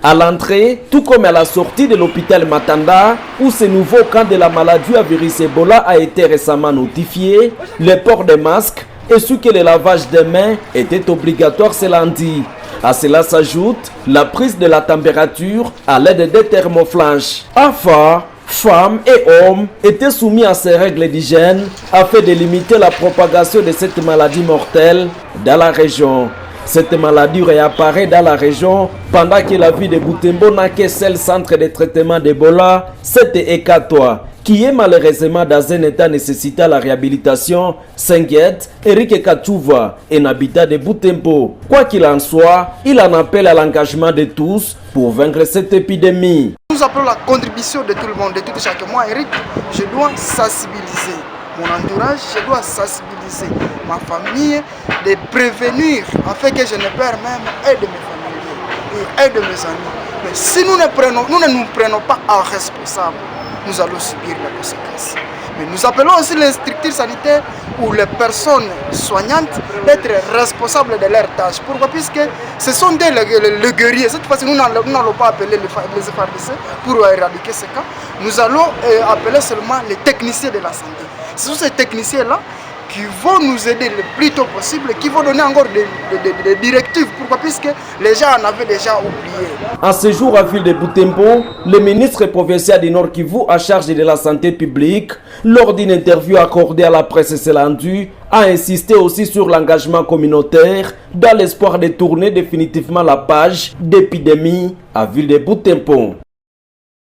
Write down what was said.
À l'entrée, tout comme à la sortie de l'hôpital Matanda, où ce nouveau cas de la maladie à virus Ebola a été récemment notifié, le port des masques ainsi que le lavage des mains était obligatoire ce lundi. À cela s'ajoute la prise de la température à l'aide des thermoflash. Enfin, femmes et hommes étaient soumis à ces règles d'hygiène afin de limiter la propagation de cette maladie mortelle dans la région. Cette maladie réapparaît dans la région pendant que la ville de Butembo n'a qu'un seul centre de traitement d'Ebola, c'est Ekatwa, qui est malheureusement dans un état nécessitant la réhabilitation, s'inquiète Eric Kachouva, un habitant de Butembo. Quoi qu'il en soit, il en appelle à l'engagement de tous pour vaincre cette épidémie. Nous appelons la contribution de tout le monde, de tout chaque mois. Eric, je dois sensibiliser mon entourage, je dois sensibiliser ma famille, de prévenir afin que je ne perds même aide de mes familles et aide de mes amis. Mais si nous ne nous prenons pas en responsable, nous allons subir les conséquences. Mais nous appelons aussi les structures sanitaires ou les personnes soignantes d'être responsables de leurs tâches. Pourquoi? Puisque ce sont des les guerriers. Cette fois-ci, nous n'allons pas appeler les FARDC pour éradiquer ce cas. Nous allons appeler seulement les techniciens de la santé. Ce sont ces techniciens-là qui vont nous aider le plus tôt possible, qui vont donner encore des directives. Pourquoi? Puisque les gens en avaient déjà oublié. En ce jour à ville de Butembo, le ministre provincial du Nord Kivu en charge de la santé publique, lors d'une interview accordée à la presse ce lundi, a insisté aussi sur l'engagement communautaire dans l'espoir de tourner définitivement la page d'épidémie à ville de Butembo.